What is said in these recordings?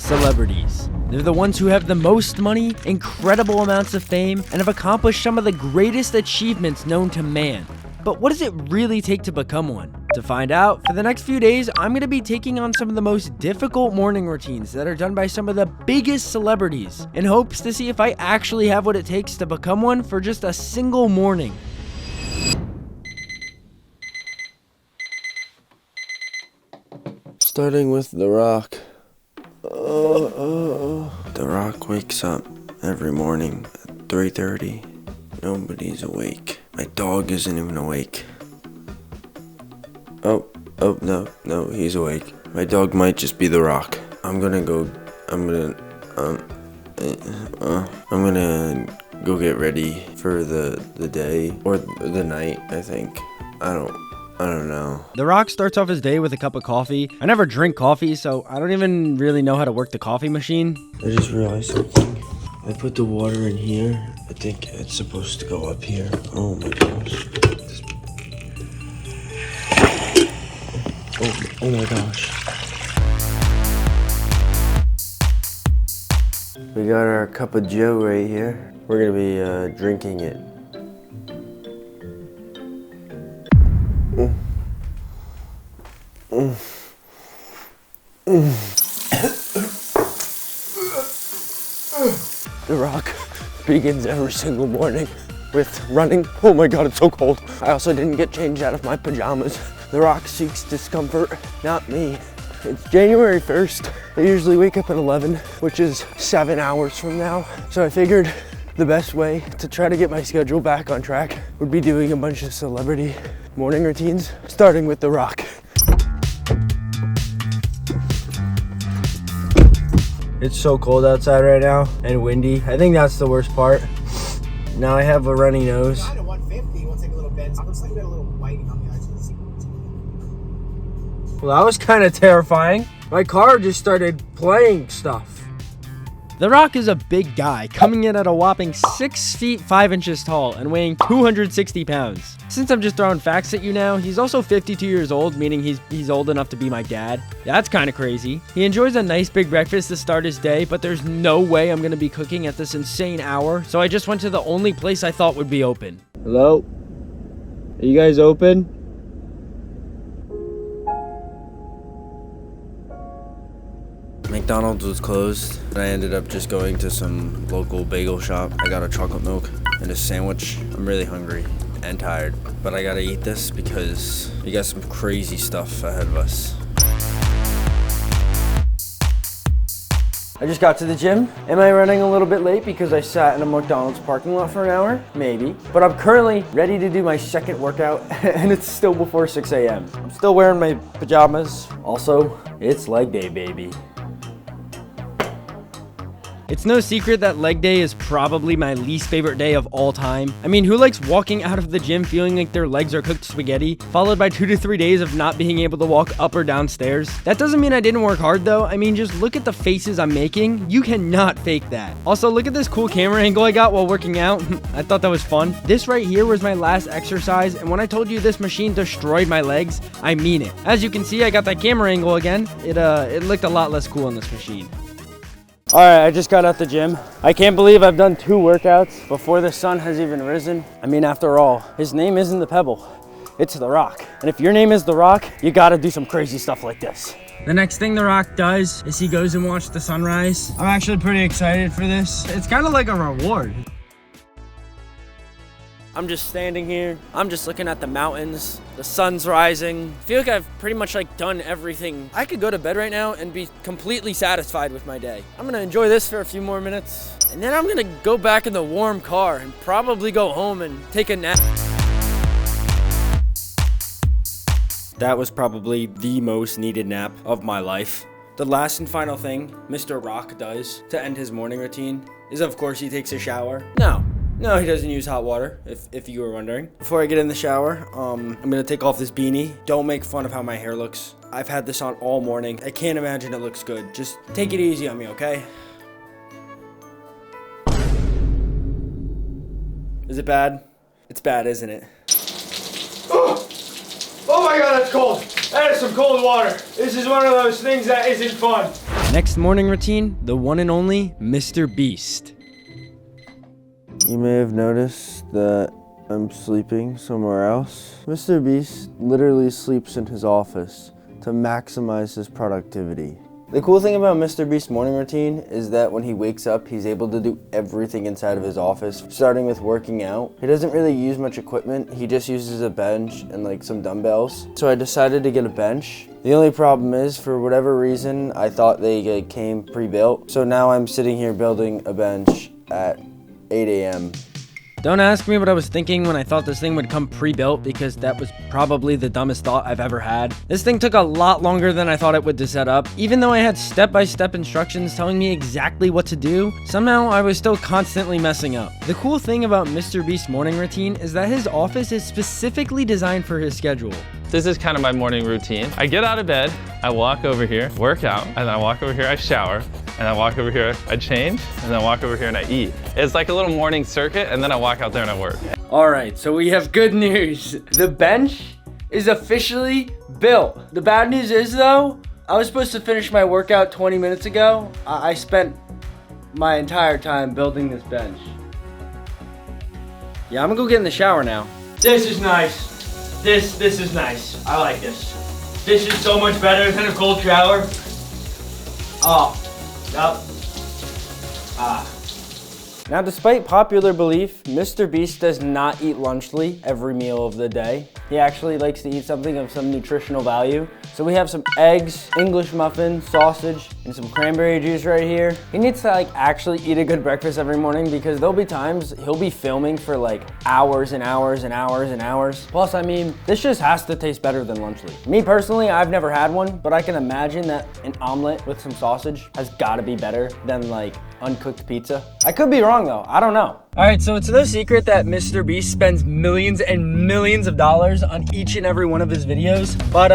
celebrities. They're the ones who have the most money, incredible amounts of fame, and have accomplished some of the greatest achievements known to man. But what does it really take to become one? To find out, for the next few days, I'm going to be taking on some of the most difficult morning routines that are done by some of the biggest celebrities, in hopes to see if I actually have what it takes to become one for just a single morning. Starting with The Rock. The Rock wakes up every morning at 3:30. Nobody's awake. My dog isn't even awake. Oh, no, he's awake. My dog might just be The Rock. I'm gonna go get ready for the day, or the night, I think. I don't know. The Rock starts off his day with a cup of coffee. I never drink coffee, so I don't even really know how to work the coffee machine. I just realized something. I put the water in here. I think it's supposed to go up here. Oh my gosh. Oh my gosh. We got our cup of joe right here. We're gonna be drinking it. The Rock begins every single morning with running. Oh my god, it's so cold. I also didn't get changed out of my pajamas. The Rock seeks discomfort, not me. It's January 1st. I usually wake up at 11, which is 7 hours from now. So I figured the best way to try to get my schedule back on track would be doing a bunch of celebrity morning routines, starting with The Rock. It's so cold outside right now and windy. I think that's the worst part. Now I have a runny nose. We'll take a little bend. Looks like we got a little whiting on the edges. Well, that was kind of terrifying. My car just started playing stuff. The Rock is a big guy, coming in at a whopping 6 feet 5 inches tall and weighing 260 pounds. Since I'm just throwing facts at you now, he's also 52 years old, meaning he's old enough to be my dad. That's kind of crazy. He enjoys a nice big breakfast to start his day, but there's no way I'm going to be cooking at this insane hour, so I just went to the only place I thought would be open. Hello? Are you guys open? McDonald's was closed, and I ended up just going to some local bagel shop. I got a chocolate milk and a sandwich. I'm really hungry and tired, but I gotta eat this because we got some crazy stuff ahead of us. I just got to the gym. Am I running a little bit late because I sat in a McDonald's parking lot for an hour? Maybe. But I'm currently ready to do my second workout, and it's still before 6 a.m. I'm still wearing my pajamas. Also, it's leg day, baby. It's no secret that leg day is probably my least favorite day of all time. I mean, who likes walking out of the gym feeling like their legs are cooked spaghetti, followed by 2 to 3 days of not being able to walk up or down stairs? That doesn't mean I didn't work hard though. I mean, just look at the faces I'm making. You cannot fake that. Also, look at this cool camera angle I got while working out. I thought that was fun. This right here was my last exercise, and when I told you this machine destroyed my legs, I mean it. As you can see, I got that camera angle again. It looked a lot less cool on this machine. All right, I just got out the gym. I can't believe I've done 2 workouts before the sun has even risen. I mean, after all, his name isn't the Pebble, it's The Rock. And if your name is The Rock, you gotta do some crazy stuff like this. The next thing The Rock does is he goes and watches the sunrise. I'm actually pretty excited for this. It's kind of like a reward. I'm just standing here. I'm just looking at the mountains. The sun's rising. I feel like I've pretty much done everything. I could go to bed right now and be completely satisfied with my day. I'm gonna enjoy this for a few more minutes, and then I'm gonna go back in the warm car and probably go home and take a nap. That was probably the most needed nap of my life. The last and final thing Mr. Rock does to end his morning routine is, of course, he takes a shower. No, he doesn't use hot water, if you were wondering. Before I get in the shower, I'm gonna take off this beanie. Don't make fun of how my hair looks. I've had this on all morning. I can't imagine it looks good. Just take it easy on me, okay? Is it bad? It's bad, isn't it? Oh my god, that's cold. That is some cold water. This is one of those things that isn't fun. Next morning routine, the one and only MrBeast. You may have noticed that I'm sleeping somewhere else. MrBeast literally sleeps in his office to maximize his productivity. The cool thing about MrBeast's morning routine is that when he wakes up, he's able to do everything inside of his office, starting with working out. He doesn't really use much equipment. He just uses a bench and like some dumbbells. So I decided to get a bench. The only problem is, for whatever reason, I thought they came pre-built. So now I'm sitting here building a bench at 8 a.m. Don't ask me what I was thinking when I thought this thing would come pre-built, because that was probably the dumbest thought I've ever had. This thing took a lot longer than I thought it would to set up. Even though I had step-by-step instructions telling me exactly what to do, somehow I was still constantly messing up. The cool thing about MrBeast's morning routine is that his office is specifically designed for his schedule. This is kind of my morning routine. I get out of bed, I walk over here, work out, and then I walk over here, I shower, and I walk over here, I change, and then I walk over here and I eat. It's like a little morning circuit, and then I walk out there and I work. All right, so we have good news. The bench is officially built. The bad news is, though, I was supposed to finish my workout 20 minutes ago. I spent my entire time building this bench. Yeah, I'm gonna go get in the shower now. This is nice. This is nice. I like this. This is so much better than a cold shower. Oh, yep. Now, despite popular belief, MrBeast does not eat lunchly every meal of the day. He actually likes to eat something of some nutritional value. So we have some eggs, English muffin, sausage, and some cranberry juice right here. He needs to actually eat a good breakfast every morning, because there'll be times he'll be filming for hours and hours and hours and hours. Plus, I mean, this just has to taste better than lunchly. Me personally, I've never had one, but I can imagine that an omelet with some sausage has gotta be better than uncooked pizza. I could be wrong though, I don't know. All right, so it's no secret that MrBeast spends millions and millions of dollars on each and every one of his videos, but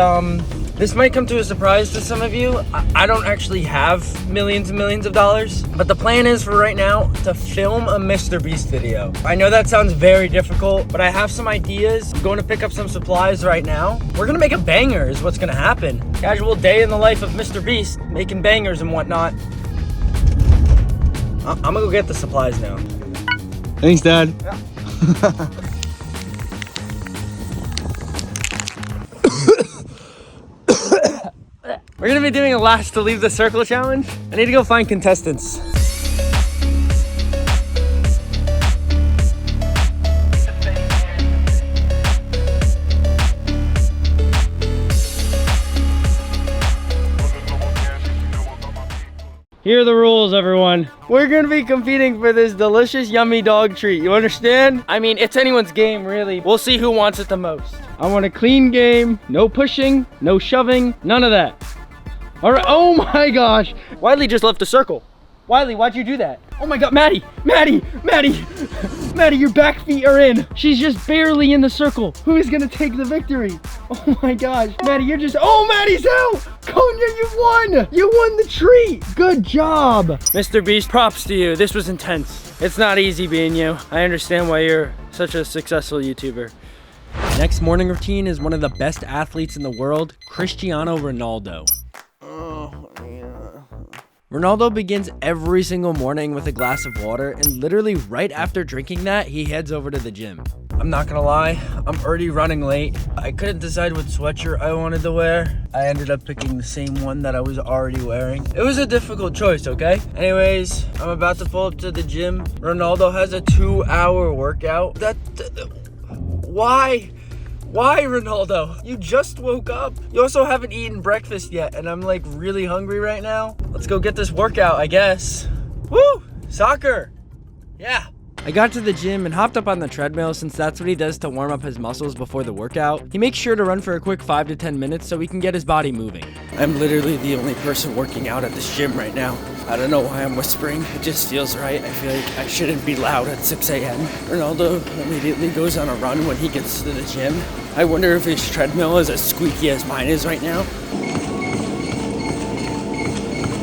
this might come to a surprise to some of you. I don't actually have millions and millions of dollars, but the plan is for right now to film a MrBeast video. I know that sounds very difficult, but I have some ideas. I'm going to pick up some supplies right now. We're gonna make a banger is what's gonna happen. Casual day in the life of MrBeast, making bangers and whatnot. I'm gonna go get the supplies now. Thanks, Dad. Yeah. We're gonna be doing a last to leave the circle challenge. I need to go find contestants. Here are the rules, everyone. We're gonna be competing for this delicious, yummy dog treat. You understand? I mean, it's anyone's game, really. We'll see who wants it the most. I want a clean game. No pushing, no shoving, none of that. All right, oh my gosh. Wiley just left the circle. Wiley, why'd you do that? Oh my God, Maddie, your back feet are in. She's just barely in the circle. Who is gonna take the victory? Oh my gosh, Maddie, oh, Maddie's out. Konya, you won the treat. Good job. MrBeast, props to you. This was intense. It's not easy being you. I understand why you're such a successful YouTuber. Next morning routine is one of the best athletes in the world, Cristiano Ronaldo. Ronaldo begins every single morning with a glass of water, and literally right after drinking that, he heads over to the gym. I'm not gonna lie, I'm already running late. I couldn't decide what sweatshirt I wanted to wear. I ended up picking the same one that I was already wearing. It was a difficult choice, okay? Anyways, I'm about to pull up to the gym. Ronaldo has a 2-hour workout. Why? Why, Ronaldo? You just woke up. You also haven't eaten breakfast yet, and I'm really hungry right now. Let's go get this workout, I guess. Woo! Soccer! Yeah. I got to the gym and hopped up on the treadmill, since that's what he does to warm up his muscles before the workout. He makes sure to run for a quick 5 to 10 minutes so he can get his body moving. I'm literally the only person working out at this gym right now. I don't know why I'm whispering. It just feels right. I feel like I shouldn't be loud at 6 a.m. Ronaldo immediately goes on a run when he gets to the gym. I wonder if his treadmill is as squeaky as mine is right now.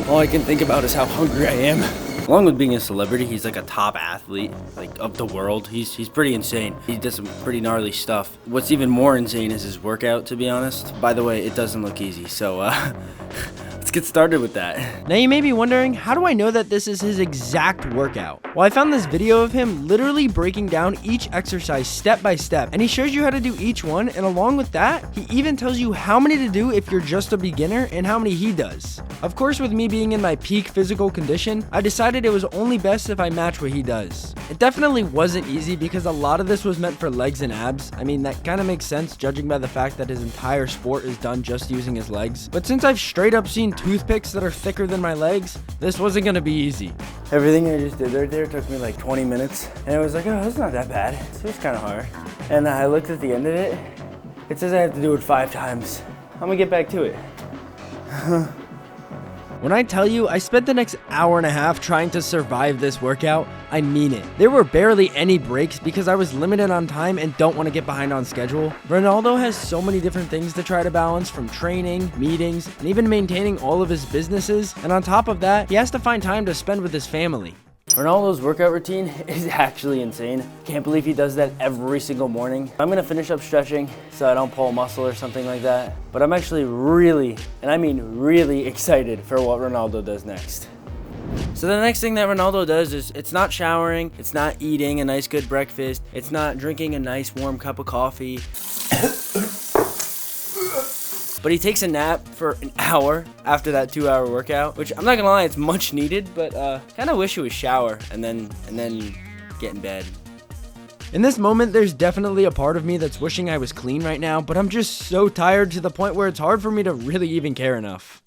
All I can think about is how hungry I am. Along with being a celebrity, he's a top athlete, of the world. He's pretty insane. He does some pretty gnarly stuff. What's even more insane is his workout, to be honest. By the way, it doesn't look easy, so let's let's get started with that. Now you may be wondering, how do I know that this is his exact workout? Well, I found this video of him literally breaking down each exercise step by step, and he shows you how to do each one, and along with that, he even tells you how many to do if you're just a beginner and how many he does. Of course, with me being in my peak physical condition, I decided it was only best if I match what he does. It definitely wasn't easy because a lot of this was meant for legs and abs. I mean, that kind of makes sense judging by the fact that his entire sport is done just using his legs. But since I've straight up seen toothpicks that are thicker than my legs, this wasn't gonna be easy. Everything I just did right there took me like 20 minutes. And I was like, oh, that's not that bad. It was kind of hard. And I looked at the end of it. It says I have to do it 5 times. I'm gonna get back to it. When I tell you I spent the next hour and a half trying to survive this workout, I mean it. There were barely any breaks because I was limited on time and don't want to get behind on schedule. Ronaldo has so many different things to try to balance, from training, meetings, and even maintaining all of his businesses. And on top of that, he has to find time to spend with his family. Ronaldo's workout routine is actually insane. Can't believe he does that every single morning. I'm gonna finish up stretching so I don't pull a muscle or something like that. But I'm actually really, and I mean really excited for what Ronaldo does next. So the next thing that Ronaldo does is, it's not showering, it's not eating a nice good breakfast, it's not drinking a nice warm cup of coffee. But he takes a nap for an hour after that 2-hour workout, which I'm not gonna lie, it's much needed, but kind of wish it was shower and then get in bed. In this moment, there's definitely a part of me that's wishing I was clean right now, but I'm just so tired to the point where it's hard for me to really even care enough.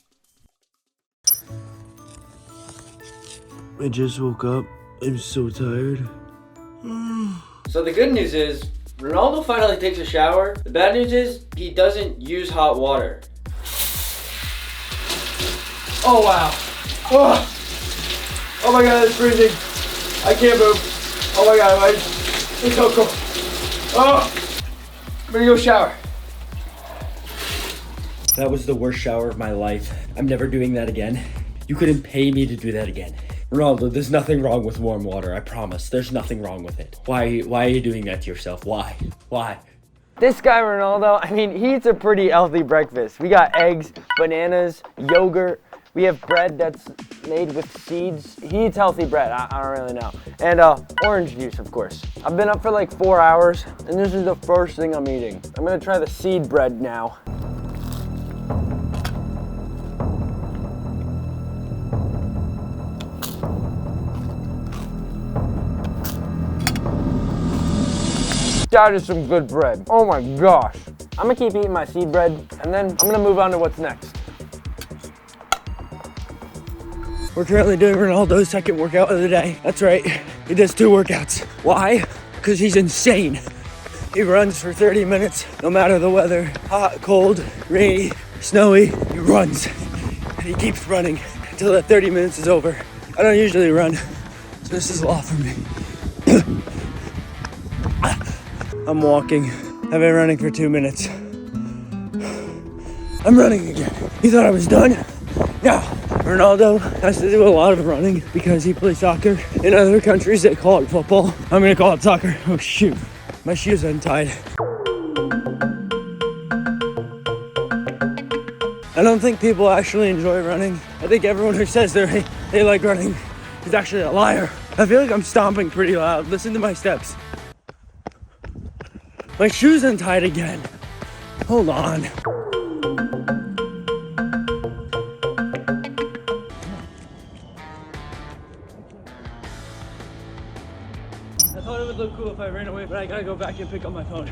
I just woke up. I'm so tired. So the good news is, Ronaldo finally takes a shower. The bad news is, he doesn't use hot water. Oh wow. Oh my god, it's freezing. I can't move. Oh my god, it's so cold. Oh, I'm gonna go shower. That was the worst shower of my life. I'm never doing that again. You couldn't pay me to do that again. Ronaldo, there's nothing wrong with warm water, I promise. There's nothing wrong with it. Why are you doing that to yourself? Why? This guy Ronaldo, I mean, he eats a pretty healthy breakfast. We got eggs, bananas, yogurt. We have bread that's made with seeds. He eats healthy bread, I don't really know. And orange juice, of course. I've been up for like 4 hours, and this is the first thing I'm eating. I'm gonna try the seed bread now. That is some good bread. Oh my gosh. I'm gonna keep eating my seed bread, and then I'm gonna move on to what's next. We're currently doing Ronaldo's second workout of the day. That's right, he does 2 workouts. Why? Because he's insane. He runs for 30 minutes, no matter the weather. Hot, cold, rainy, snowy, he runs. And he keeps running until that 30 minutes is over. I don't usually run, so this is a lot for me. I'm walking. I've been running for 2 minutes. I'm running again. You thought I was done? Now, Ronaldo has to do a lot of running because he plays soccer. In other countries, they call it football. I'm gonna call it soccer. Oh shoot, my shoes are untied. I don't think people actually enjoy running. I think everyone who says they like running is actually a liar. I feel like I'm stomping pretty loud. Listen to my steps. My shoe's untied again. Hold on. I thought it would look cool if I ran away, but I gotta go back and pick up my phone.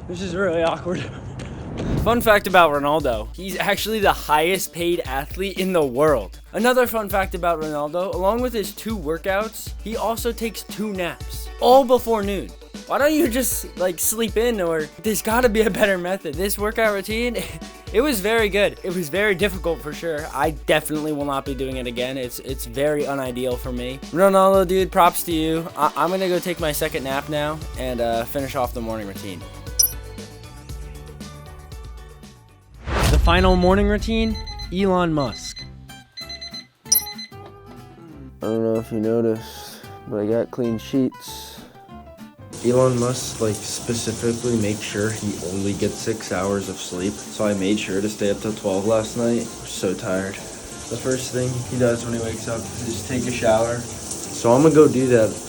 This is really awkward. Fun fact about Ronaldo, he's actually the highest paid athlete in the world. Another fun fact about Ronaldo, along with his 2 workouts, he also takes 2 naps, all before noon. Why don't you just like sleep in, or there's gotta be a better method. This workout routine, it was very good. It was very difficult for sure. I definitely will not be doing it again. It's very unideal for me. Ronaldo, dude, props to you. I'm gonna go take my second nap now and finish off the morning routine. The final morning routine, Elon Musk. I don't know if you noticed, but I got clean sheets. Elon Musk like specifically makes sure he only gets 6 hours of sleep. So I made sure to stay up till 12 last night. I was so tired. The first thing he does when he wakes up is take a shower. So I'm gonna go do that.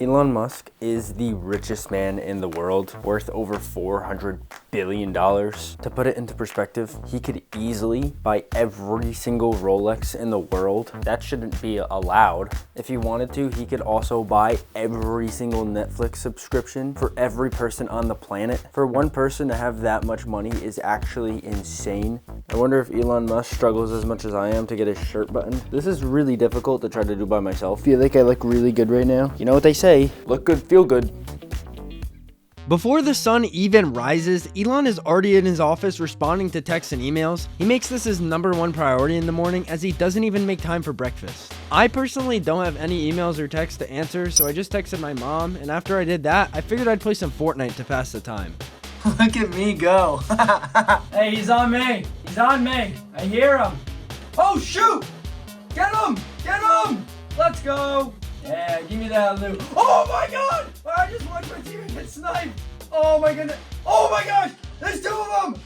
Elon Musk is the richest man in the world, worth over $400 billion. To put it into perspective, he could easily buy every single Rolex in the world. That shouldn't be allowed. If he wanted to, he could also buy every single Netflix subscription for every person on the planet. For one person to have that much money is actually insane. I wonder if Elon Musk struggles as much as I am to get his shirt buttoned. This is really difficult to try to do by myself. Feel like I look really good right now. You know what they say, look good, feel good. Before the sun even rises, Elon is already in his office responding to texts and emails. He makes this his #1 priority in the morning as he doesn't even make time for breakfast. I personally don't have any emails or texts to answer, so I just texted my mom, and after I did that, I figured I'd play some Fortnite to pass the time. Look at me go. Hey, he's on me. He's on me. I hear him. Oh, shoot! Get him! Get him! Let's go! Yeah, give me that loot. Oh my god! I just watched my teammate get sniped. Oh my goodness. Oh my gosh! There's 2 of them!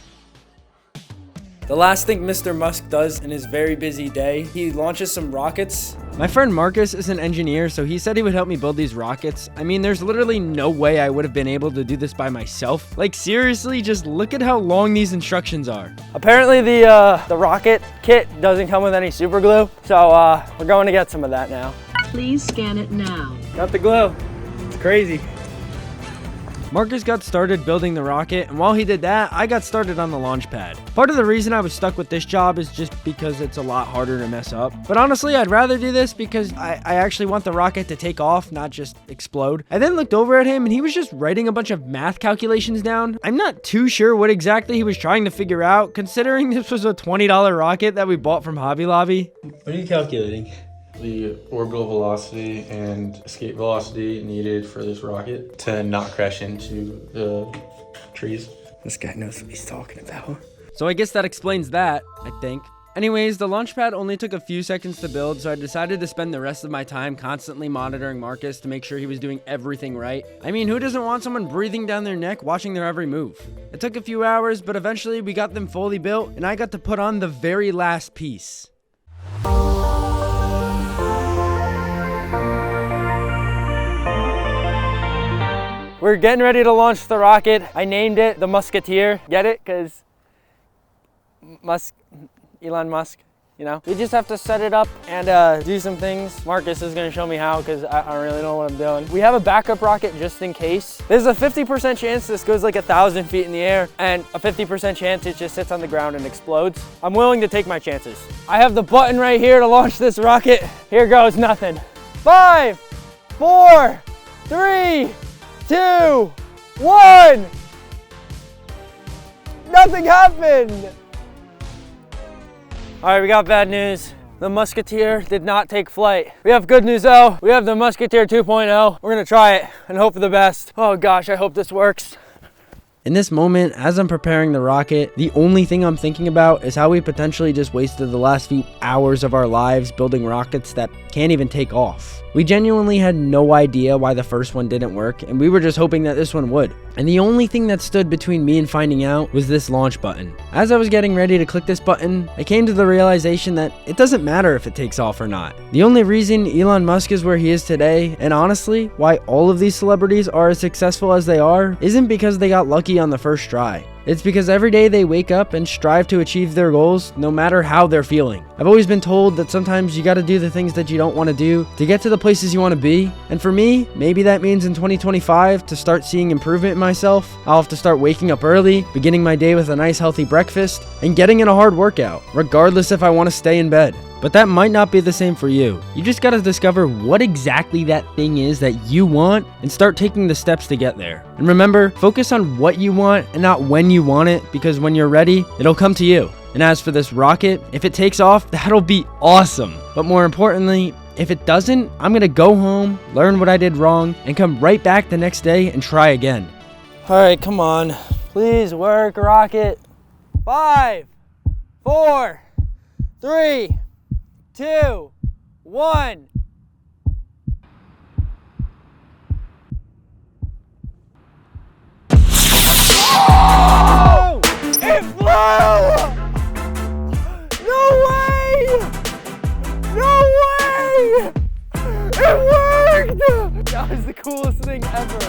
The last thing Mr. Musk does in his very busy day, he launches some rockets. My friend Marcus is an engineer, so he said he would help me build these rockets. I mean, there's literally no way I would have been able to do this by myself. Like, seriously, just look at how long these instructions are. Apparently the rocket kit doesn't come with any super glue, so we're going to get some of that now. Please scan it now. Got the glue. It's crazy. Marcus got started building the rocket, and while he did that, I got started on the launch pad. Part of the reason I was stuck with this job is just because it's a lot harder to mess up. But honestly, I'd rather do this because I actually want the rocket to take off, not just explode. I then looked over at him, and he was just writing a bunch of math calculations down. I'm not too sure what exactly he was trying to figure out, considering this was a $20 rocket that we bought from Hobby Lobby. What are you calculating? The orbital velocity and escape velocity needed for this rocket to not crash into the trees. This guy knows what he's talking about. So I guess that explains that, I think. Anyways, the launch pad only took a few seconds to build, so I decided to spend the rest of my time constantly monitoring Marcus to make sure he was doing everything right. I mean, who doesn't want someone breathing down their neck, watching their every move? It took a few hours, but eventually we got them fully built, and I got to put on the very last piece. We're getting ready to launch the rocket. I named it the Musketeer. Get it? Because Elon Musk, you know? We just have to set it up and do some things. Marcus is gonna show me how because I don't really know what I'm doing. We have a backup rocket just in case. There's a 50% chance this goes like 1,000 feet in the air and a 50% chance it just sits on the ground and explodes. I'm willing to take my chances. I have the button right here to launch this rocket. Here goes nothing. 5, 4, 3, 2, 1. Nothing happened. All right, we got bad news. The Musketeer did not take flight. We have good news though. We have the Musketeer 2.0. We're gonna try it and hope for the best. Oh gosh, I hope this works. In this moment, as I'm preparing the rocket, the only thing I'm thinking about is how we potentially just wasted the last few hours of our lives building rockets that can't even take off. We genuinely had no idea why the first one didn't work, and we were just hoping that this one would. And the only thing that stood between me and finding out was this launch button. As I was getting ready to click this button, I came to the realization that it doesn't matter if it takes off or not. The only reason Elon Musk is where he is today, and honestly, why all of these celebrities are as successful as they are, isn't because they got lucky on the first try. It's because every day they wake up and strive to achieve their goals, no matter how they're feeling. I've always been told that sometimes you gotta do the things that you don't wanna do to get to the places you wanna be. And for me, maybe that means in 2025, to start seeing improvement in myself, I'll have to start waking up early, beginning my day with a nice healthy breakfast, and getting in a hard workout, regardless if I wanna stay in bed. But that might not be the same for you. You just gotta discover what exactly that thing is that you want and start taking the steps to get there. And remember, focus on what you want and not when you want it, because when you're ready, it'll come to you. And as for this rocket, if it takes off, that'll be awesome. But more importantly, if it doesn't, I'm gonna go home, learn what I did wrong, and come right back the next day and try again. All right, come on. Please work, rocket. 5, 4, 3, 2, 1. Oh! It flew! No way! No way! It worked! That was the coolest thing ever.